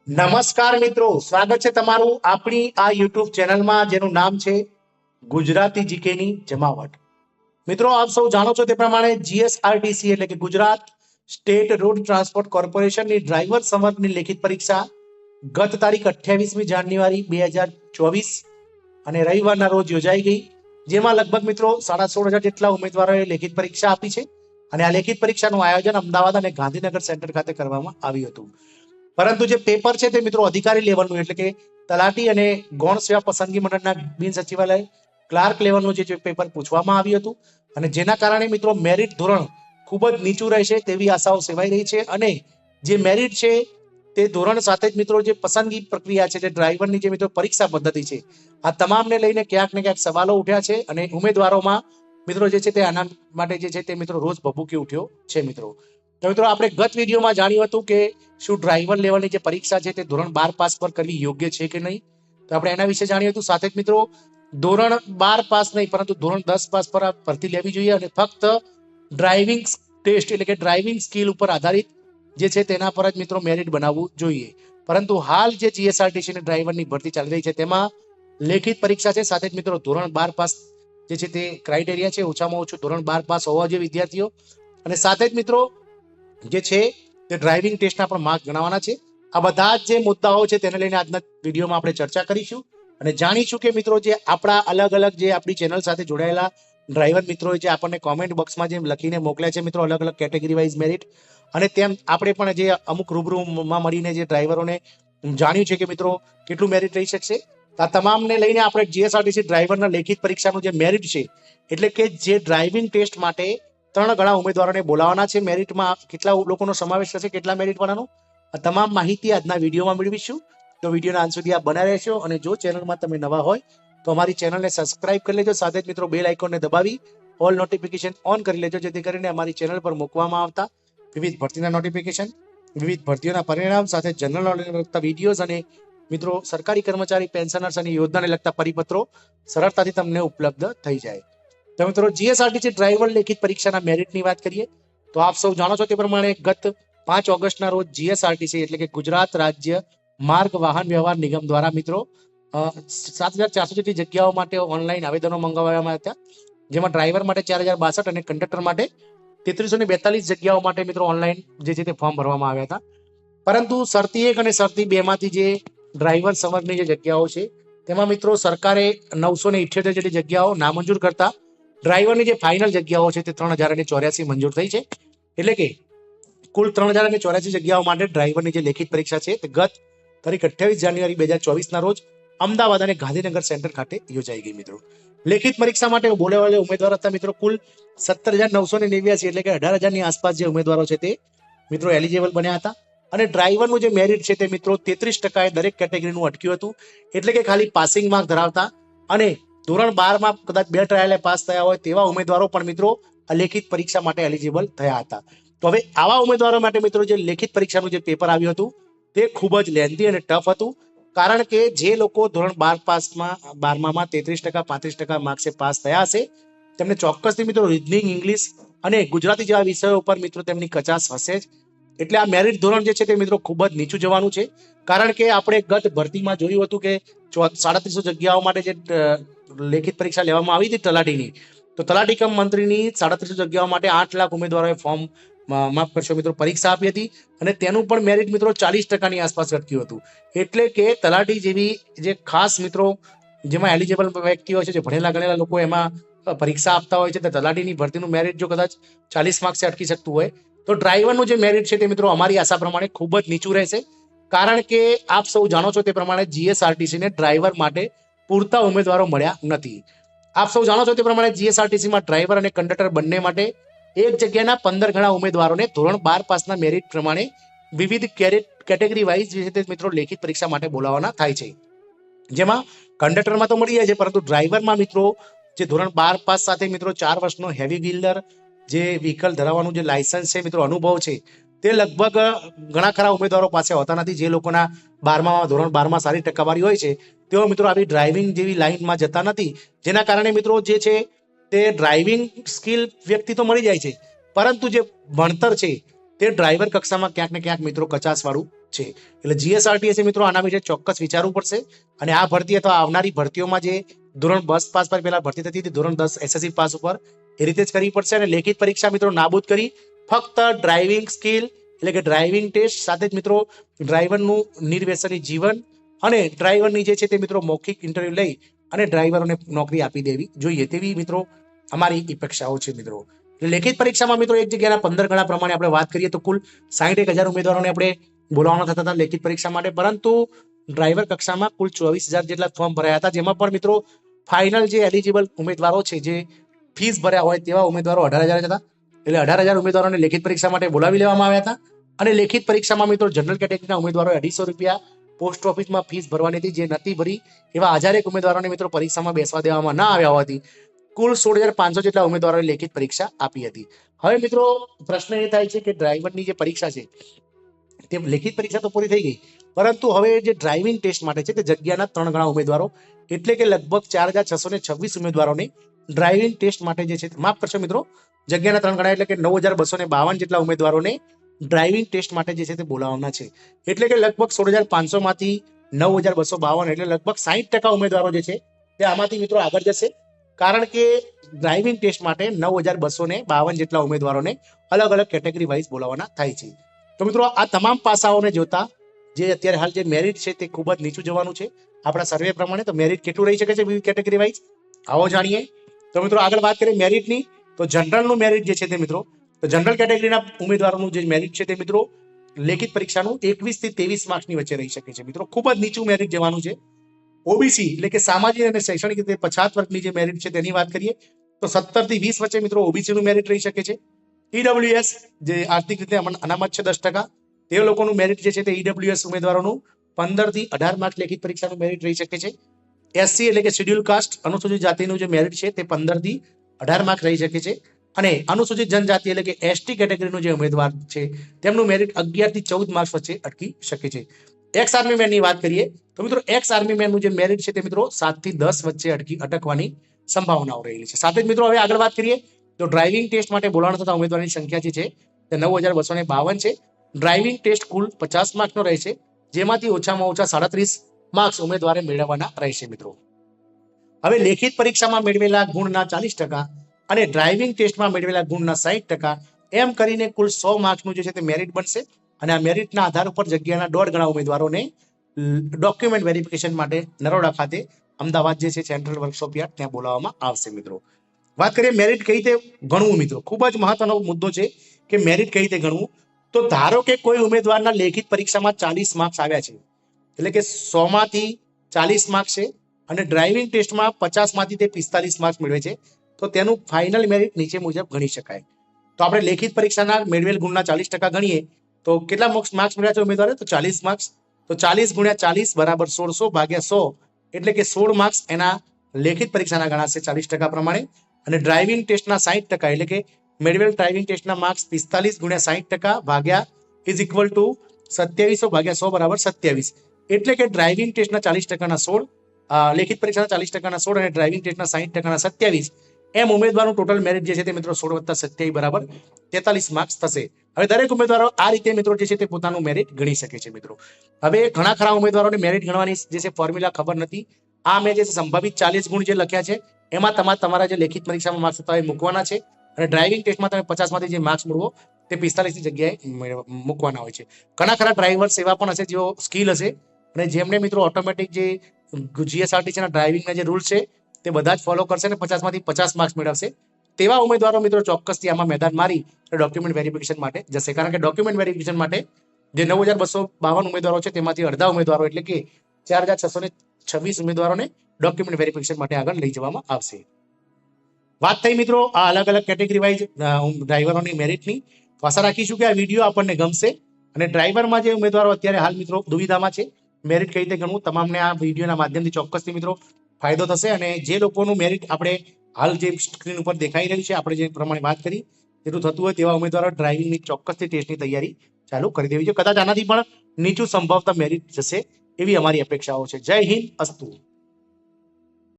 નમસ્કાર મિત્રો, સ્વાગત છે તમારું આપણી આ યુટ્યુબ ચેનલમાં જેનું નામ છે ગુજરાતી જીકેની જમાવટ. મિત્રો, આપ સૌ જાણો છો તે પ્રમાણે જીએસઆરટીસી એટલે કે ગુજરાત સ્ટેટ રોડ ટ્રાન્સપોર્ટ કોર્પોરેશનની ડ્રાઈવર સંવર્ગની લેખિત પરીક્ષા ગત તારીખ 28મી જાન્યુઆરી 2024 અને રવિવારના રોજ યોજાઈ ગઈ, જેમાં લગભગ મિત્રો 16,500 જેટલા ઉમેદવારોએ લેખિત પરીક્ષા આપી છે. અને આ લેખિત પરીક્ષાનું આયોજન અમદાવાદ અને ગાંધીનગર સેન્ટર ખાતે કરવામાં આવ્યું હતું. પરંતુ જે પેપર છે તે મિત્રો અધિકારી લેવલનું એટલે કે તલાટી અને ગૌણ સેવા પસંદગી મંડળના બિન સચિવાલય ક્લાર્ક લેવલનું જે પેપર પૂછવામાં આવ્યું હતું, અને જેના કારણે મિત્રો મેરિટ ધોરણ ખૂબ જ નીચું રહેશે તેવી આશાઓ સેવાઈ રહી છે. અને જે મેરિટ છે તે ધોરણ સાથે જ મિત્રો જે પસંદગી પ્રક્રિયા છે, જે ડ્રાઈવરની જે મિત્રો પરીક્ષા પદ્ધતિ છે, આ તમામને લઈને ક્યાંક ને ક્યાંક સવાલો ઉઠ્યા છે. અને ઉમેદવારોમાં મિત્રો જે છે તે આના માટે જે છે તે મિત્રો રોજ ભભૂકી ઉઠ્યો છે. તો મિત્રો આપણે ગત વિડીયોમાં જાણ્યું હતું કે શું ડ્રાઈવર લેવલની જે પરીક્ષા છે તે ધોરણ 12 પાસ પર કરવી યોગ્ય છે કે નહીં. તો આપણે એના વિશે જાણ્યું હતું. સાથે જ મિત્રો ધોરણ 12 પાસ નહીં પરંતુ ધોરણ 10 પાસ પર આ ભરતી લેવી જોઈએ અને ફક્ત ડ્રાઇવિંગ ટેસ્ટ એટલે કે ડ્રાઇવિંગ સ્કિલ ઉપર આધારિત જે છે તેના પર જ મિત્રો મેરિટ બનાવવું જોઈએ. પરંતુ હાલ જે જીએસઆરટીસી ની ડ્રાઈવરની ભરતી ચાલી રહી છે તેમાં લેખિત પરીક્ષા છે, સાથે જ મિત્રો ધોરણ 12 પાસ જે છે તે ક્રાઇટેરિયા છે, ઓછામાં ઓછું ધોરણ 12 પાસ હોવા જોઈએ વિદ્યાર્થીઓ. અને સાથે જ મિત્રો જે છે તે ડ્રાઇવિંગ ટેસ્ટના પણ માર્ક ગણવાના છે. આ બધા જ જે મુદ્દાઓ છે તેને લઈને આજના વિડીયોમાં આપણે ચર્ચા કરીશું અને જાણીશું કે મિત્રો જે આપણા અલગ અલગ જે આપણી ચેનલ સાથે જોડાયેલા ડ્રાઈવર મિત્રોએ જે આપણને કોમેન્ટ બોક્સમાં જે લખીને મોકલ્યા છે મિત્રો અલગ અલગ કેટેગરી વાઇઝ મેરિટ, અને તેમ આપણે પણ જે અમુક રૂબરૂમાં મળીને જે ડ્રાઈવરોને જાણ્યું છે કે મિત્રો કેટલું મેરિટ રહી શકશે. આ તમામને લઈને આપણે જીએસઆરટીસી ડ્રાઈવરના લેખિત પરીક્ષાનું જે મેરિટ છે એટલે કે જે ડ્રાઇવિંગ ટેસ્ટ માટે 3 ગણા ઉમેદવારોને બોલાવવાના છે, મેરિટમાં કેટલા લોકોનો સમાવેશ થશે, કેટલા મેરિટ વાળાનો, આ તમામ માહિતી આજના વિડીયોમાં મેળવીશું. તો વિડીયોના અંત સુધી આપ બના રહેશો. અને જો ચેનલમાં તમે નવા હોય તો અમારી ચેનલને સબસ્ક્રાઇબ કરી લેજો, સાથે જ મિત્રો બેલ આઇકોનને દબાવી ઓલ નોટિફિકેશન ઓન કરી લેજો, જેથી કરીને અમારી ચેનલ પર મૂકવામાં આવતા વિવિધ ભરતીના નોટિફિકેશન, વિવિધ ભરતીઓના પરિણામ, સાથે જનરલ નોલેજને લગતા વિડીયોઝ અને મિત્રો સરકારી કર્મચારી પેન્શનર્સ અને યોજનાને લગતા પરિપત્રો સરળતાથી તમને ઉપલબ્ધ થઈ જાય. તો મિત્રો જીએસઆરટીસી ડ્રાઈવર લેખિત પરીક્ષાના મેરિટની વાત કરીએ તો આપ સૌ જાણો છો તે પ્રમાણે ગત 5 ઓગસ્ટના રોજ જીએસઆરટીસી એટલે કે ગુજરાત રાજ્ય માર્ગ વાહન વ્યવહાર નિગમ દ્વારા મિત્રો 7,400 જેટલી જગ્યાઓ માટે ઓનલાઈન આવેદનો મંગાવવામાં હતા, જેમાં ડ્રાઈવર માટે 4,062 અને કંડક્ટર માટે 3,342 જગ્યાઓ માટે મિત્રો ઓનલાઈન જે છે તે ફોર્મ ભરવામાં આવ્યા હતા. પરંતુ શરતી 1 અને શરતી 2 માંથી જે ડ્રાઈવર સંવર્ગની જે જગ્યાઓ છે તેમાં મિત્રો સરકારે 978 જેટલી જગ્યાઓ નામંજૂર કરતા ડ્રાઈવરની જે ફાઇનલ જગ્યાઓ છે તે 3,084 મંજૂર થઈ છે. એટલે કે કુલ 3,084 જગ્યાઓ માટે ડ્રાઈવરની જે લેખિત પરીક્ષા છે તે ગત તારીખ 28 જાન્યુઆરી 2024ના રોજ અમદાવાદ અને ગાંધીનગર સેન્ટર ખાતે યોજાઈ ગઈ. મિત્રો લેખિત પરીક્ષા માટે બોલાવેલા ઉમેદવાર હતા મિત્રો કુલ 17,989 એટલે કે 18,000ની આસપાસ જે ઉમેદવારો છે તે મિત્રો એલિજિબલ બન્યા હતા. અને ડ્રાઈવરનું જે મેરિટ છે તે મિત્રો 33% દરેક કેટેગરીનું અટક્યું હતું. એટલે કે ખાલી પાસિંગ માર્ક ધરાવતા અને ધોરણ 12માં કદાચ 2 ટ્રાયલે પાસ થયા હોય તેવા ઉમેદવારો પણ મિત્રો લેખિત પરીક્ષા માટે એલિજિબલ થયા હતા. તો હવે આવા ઉમેદવારો માટે મિત્રો જે લેખિત પરીક્ષાનું જે પેપર આવ્યું હતું તે ખૂબ જ લેન્ધી અને ટફ હતું, કારણ કે જે લોકો ધોરણ 12 પાસમાં 12માં 33%, 35% માર્ક્સે પાસ થયા હશે તેમને ચોક્કસથી મિત્રો રીઝનિંગ, ઇંગ્લિશ અને ગુજરાતી જેવા વિષયો ઉપર મિત્રો તેમની કચાશ હશે જ. એટલે આ મેરિટ ધોરણ જે છે તે મિત્રો ખૂબ જ નીચું જવાનું છે, કારણ કે આપણે ગત ભરતીમાં જોયું હતું કે 350 જગ્યાઓ માટે જે લેખિત પરીક્ષા લેવામાં આવી હતી તલાટીની, તો તલાટી કમ મંત્રીની 350 જગ્યાઓ માટે 8 લાખ ઉમેદવારોએ ફોર્મ માફ કરશો મિત્રો પરીક્ષા આપી હતી, અને તેનું પણ મેરિટ મિત્રો 40%ની આસપાસ અટક્યું હતું. એટલે કે તલાટી જેવી જે ખાસ મિત્રો જેમાં એલિજિબલ વ્યક્તિઓ છે, જે ભણેલા ગણેલા લોકો એમાં પરીક્ષા આપતા હોય છે, તે તલાટીની ભરતીનું મેરિટ જો કદાચ 40 માર્ક્સે અટકી શકતું હોય તો ડ્રાઈવરનું જે મેરિટ છે તે મિત્રો અમારી આશા પ્રમાણે ખૂબ જ નીચું રહેશે. કારણ કે આપ સૌ જાણો છો તે પ્રમાણે જીએસઆરટીસીને ડ્રાઈવર માટે પૂરતા ઉમેદવારો મળ્યા નથી. આપ સૌ જાણો છો તે પ્રમાણે જીએસઆરટીસીમાં ડ્રાઈવર અને કંડક્ટર બંને માટે એક જગ્યાના 15 ગણા ઉમેદવારોને ધોરણ 12 પાસના મેરિટ પ્રમાણે વિવિધ કેટેગરી વાઇઝ જે છે તે મિત્રો લેખિત પરીક્ષા માટે બોલાવવાના થાય છે. જેમાં કંડક્ટરમાં તો મળી જાય છે, પરંતુ ડ્રાઈવરમાં મિત્રો જે ધોરણ 12 પાસ સાથે મિત્રો 4 વર્ષનો હેવી વ્હીલર જે વ્હીકલ ધરાવવાનું જે લાયસન્સ છે મિત્રો, અનુભવ છે, તે લગભગ ઘણા ખરા ઉમેદવારો પાસે હોતા નથી. જે લોકોના ધોરણ 12માં સારી ટકાવારી હોય છે તેઓ મિત્રો આવી ડ્રાઇવિંગ જેવી લાઇનમાં જતા નથી, જેના કારણે મિત્રો જે છે તે ડ્રાઇવિંગ સ્કિલ વ્યક્તિ તો મળી જાય છે, પરંતુ જે ભણતર છે તે ડ્રાઈવર કક્ષામાં ક્યાંક ને ક્યાંક મિત્રો કચાશવાળું છે. એટલે જીએસઆરટીસી મિત્રો આના વિશે ચોક્કસ વિચારવું પડશે અને આ ભરતી અથવા આવનારી ભરતીઓમાં જે ધોરણ 10 પાસ પર પહેલા ભરતી થતી હતી ધોરણ 10 એસએસસી પાસ ઉપર એ રીતે જ કરવી પડશે અને લેખિત પરીક્ષા મિત્રો નાબૂદ કરી ફક્ત ડ્રાઇવિંગ સ્કિલ એટલે કે ડ્રાઇવિંગ ટેસ્ટ સાથે જ મિત્રો ડ્રાઈવરનું નિર્વ્યસની જીવન અને ડ્રાઈવરની જે છે તે મિત્રો મૌખિક ઇન્ટરવ્યુ લઈ અને ડ્રાઈવરોને નોકરી આપી દેવી જોઈએ તેવી મિત્રો અમારી અપેક્ષાઓ છે મિત્રો. લેખિત પરીક્ષામાં મિત્રો એક જગ્યાના 15 ગણા પ્રમાણે આપણે વાત કરીએ તો કુલ 61,000 ઉમેદવારોને આપણે બોલાવવાના થતા હતા લેખિત પરીક્ષા માટે, પરંતુ ડ્રાઈવર કક્ષામાં કુલ 24,000 જેટલા ફોર્મ ભરાયા હતા, જેમાં પણ મિત્રો ફાઇનલ જે એલિજિબલ ઉમેદવારો છે જે ફીસ ભર્યા હોય તેવા ઉમેદવારો 18,000 હતા. એટલે 18,000 ઉમેદવારોને લેખિત પરીક્ષા માટે બોલાવી લેવામાં આવ્યા હતા અને લેખિત પરીક્ષામાં મિત્રો જનરલ કેટેગરીના ઉમેદવારોએ 250 રૂપિયા પોસ્ટ ઓફિસમાં ફીસ ભરવાની હતી, જે નથી ભરી એવા 1001 ઉમેદવારોને મિત્રો પરીક્ષામાં બેસવા દેવામાં ના આવ્યા હોવાથી કુલ 16,500 જેટલા ઉમેદવારોએ લેખિત પરીક્ષા આપી હતી. હવે મિત્રો પ્રશ્ન એ થાય છે કે ડ્રાઈવરની જે પરીક્ષા છે તે લેખિત પરીક્ષા તો પૂરી થઈ ગઈ, પરંતુ હવે જે ડ્રાઇવિંગ ટેસ્ટ માટે છે તે જગ્યાના 3 ગણા ઉમેદવારો એટલે કે લગભગ 4,626 ઉમેદવારોને ડ્રાઇવિંગ ટેસ્ટ માટે જે છે માફ કરશો મિત્રો જગ્યાના 3 ગણા એટલે કે 9,252 જેટલા ઉમેદવારોને ડ્રાઇવિંગ ટેસ્ટ માટે જે છે તે બોલાવવાના છે. એટલે કે લગભગ 16,500 માંથી 9,252 એટલે લગભગ 60% ઉમેદવારો જે છે તે આમાંથી મિત્રો આગળ જશે, કારણ કે ડ્રાઇવિંગ ટેસ્ટ માટે 9,252 જેટલા ઉમેદવારોને અલગ અલગ કેટેગરી વાઇઝ બોલાવવાના થાય છે. તો મિત્રો આ તમામ પાસાઓને જોતા જે અત્યારે હાલ જે મેરિટ છે તે ખૂબ જ નીચું જવાનું છે આપણા સર્વે પ્રમાણે. તો મેરિટ કેટલું રહી શકે છે વિવિધ કેટેગરી વાઇઝ આવો જાણીએ. તો મિત્રો આગળ વાત કરીએ મેરિટની, તો જનરલનું મેરિટ જે છે તે મિત્રો તો જનરલ કેટેગરીના ઉમેદવારોનું જે મેરિટ છે તે મિત્રો લેખિત પરીક્ષાનું 21 થી 23 માર્ક્સની વચ્ચે રહી શકે છે. મિત્રો ખૂબ જ નીચું મેરિટ જવાનું છે. ઓબીસી એટલે કે સામાજિક અને શૈક્ષણિક રીતે પછાત વર્ગની જે મેરિટ છે તેની વાત કરીએ તો 17 થી 20 વચ્ચે મિત્રો ઓબીસી નું મેરિટ રહી શકે છે. ઈડબ્લ્યુએસ જે આર્થિક રીતે અનામત છે 10%, તે લોકોનું મેરિટ જે છે તે ઈડબ્લ્યુએસ ઉમેદવારોનું 15 થી 18 માર્ક લેખિત પરીક્ષાનું મેરિટ રહી શકે છે. એસસી એટલે કે શેડ્યુલ કાસ્ટ અનુસૂચિત જાતિનું જે મેરિટ છે તે 15 થી 18 માર્ક રહી શકે છે અને અનુસૂચિત જનજાતિ એટલે કે એસટી કેટેગરીનું જે ઉમેદવાર છે તેમનું મેરિટ 11 થી 14 માર્ક્સ વચ્ચે અટકી શકે છે. એક્સ આર્મી મેનની વાત કરીએ તો મિત્રો એક્સ આર્મી મેનનું જે મેરિટ છે તે મિત્રો 7 થી 10 વચ્ચે અટકવાની સંભાવનાઓ રહેલી છે. સાથે જ મિત્રો હવે આગળ વાત કરીએ તો ડ્રાઇવિંગ ટેસ્ટ માટે બોલાવવાના થતા ઉમેદવારોની સંખ્યા જે છે તે 9,252 છે. ડ્રાઇવિંગ ટેસ્ટ કુલ 50 માર્કનો રહેશે, જેમાંથી ઓછામાં ઓછા 37 માર્ક્સ ઉમેદવારે મેળવવાના રહેશે મિત્રો. હવે લેખિત પરીક્ષામાં મેળવેલા ગુણના 40% અને ડ્રાઇવિંગ ટેસ્ટમાં મેળવેલા ગુણના 60% એમ કરીને કુલ 100 માર્ક્સનું જે છે તે મેરિટ બનશે અને આ મેરિટના આધાર ઉપર જગ્યાના 1.5 ગણા ઉમેદવારોને ડોક્યુમેન્ટ વેરિફિકેશન માટે નરોડા ખાતે અમદાવાદ જે છે સેન્ટ્રલ વર્કશોપ યાર્ડ ત્યાં બોલાવવામાં આવશે મિત્રો. વાત કરીએ મેરિટ કઈ રીતે ગણવું મિત્રો, ખૂબ જ મહત્વનો મુદ્દો છે કે મેરિટ કઈ રીતે ગણવું. તો ધારો કે કોઈ ઉમેદવારના લેખિત પરીક્ષામાં 40 માર્ક્સ આવ્યા છે એટલે કે 100 માંથી 40 માર્ક્સ છે અને ડ્રાઇવિંગ ટેસ્ટમાં 50 માંથી તે 45 માર્ક્સ મેળવે છે તો તેનું ફાઇનલ મેરિટ નીચે મુજબ ગણી શકાય. તો આપણે લેખિત પરીક્ષાના મેળવેલ ગુણના 40% ગણીએ તો કેટલા માર્ક્સ મળ્યા છે ઉમેદવારે તો 40 માર્ક્સ. તો 40 ગુણ્યા 40 બરાબર 1600 ભાગ્યા 100 એટલે કે 16 માર્ક્સ એના લેખિત પરીક્ષાના ગણાશે 40% પ્રમાણે અને ડ્રાઇવિંગ ટેસ્ટના 60% એટલે કે મેળવેલ ડ્રાઇવિંગ ટેસ્ટના માર્ક્સ 45 ગુણ્યા 60% ભાગ્યા ઇઝ ઇક્વલ ટુ 2700 ભાગ્યા 100 બરાબર 27 એટલે કે ડ્રાઇવિંગ ટેસ્ટના 40%ના 16, લેખિત પરીક્ષાના 40%ના 16 અને ડ્રાઇવિંગ ટેસ્ટના 60%ના 27 એમ ઉમેદવારનું ટોટલ મેરિટ જે છે તે મિત્રો 16 + 27 બરાબર 43 માર્ક્સ થશે. હવે દરેક ઉમેદવારો આ રીતે મિત્રો જે છે તે પોતાનું મેરિટ ગણી શકે છે મિત્રો. હવે ઘણા ખરા ઉમેદવારોને મેરિટ ગણવાની જે છે ફોર્મ્યુલા ખબર નથી. આ મેં જે સંભવિત 40 ગુણ જે લખ્યા છે એમાં તમારા જે લેખિત પરીક્ષામાં માર્ક્સ હતા એ મૂકવાના છે અને ડ્રાઇવિંગ ટેસ્ટમાં તમે 50 માંથી જે માર્ક્સ મેળવો તે 45 ની જગ્યાએ મૂકવાના હોય છે. ઘણા ખરા ડ્રાઈવર્સ એવા પણ હશે જેઓ સ્કિલ હશે અને જેમને મિત્રો ઓટોમેટિક જે જીએસઆરટીસી ના ડ્રાઇવિંગના જે રૂલ્સ છે તે બધા જ ફોલો કરશે અને 50 માંથી 50 માર્ક્સ મેળવશે. તેવા ઉમેદવારો મિત્રો ચોક્કસથી આમાં મેદાન મારી ડોક્યુમેન્ટ વેરિફિકેશન માટે જશે, કારણ કે ડોક્યુમેન્ટ વેરિફિકેશન માટે જે 9,252 ઉમેદવારો છે તેમાંથી અડધા ઉમેદવારો એટલે કે 4,626 ઉમેદવારોને ડોક્યુમેન્ટ વેરિફિકેશન માટે આગળ લઈ જવામાં આવશે. વાત થઈ મિત્રો આ અલગ અલગ કેટેગરી વાઇઝ ડ્રાઈવરોની મેરિટની. આશા રાખીશું કે આ વિડીયો આપણને ગમશે અને ડ્રાઈવરમાં જે ઉમેદવારો અત્યારે હાલ મિત્રો દુવિધામાં છે મેરિટ કઈ રીતે ગણવું તમામને આ વિડીયોના માધ્યમથી ચોક્કસથી મિત્રો ફાયદો થશે. અને જે લોકોનું મેરિટ આપણે હાલ જે સ્ક્રીન ઉપર દેખાઈ રહ્યું છે આપણે જે પ્રમાણે વાત કરી એટલું થતું હોય તેવા ઉમેદવારો ડ્રાઇવિંગની ચોક્કસથી ટેસ્ટની તૈયારી ચાલુ કરી દેવી છે. કદાચ આનાથી પણ નીચું સંભવતા મેરિટ જશે એવી અમારી અપેક્ષાઓ છે. જય હિન્દ, અસ્તુ.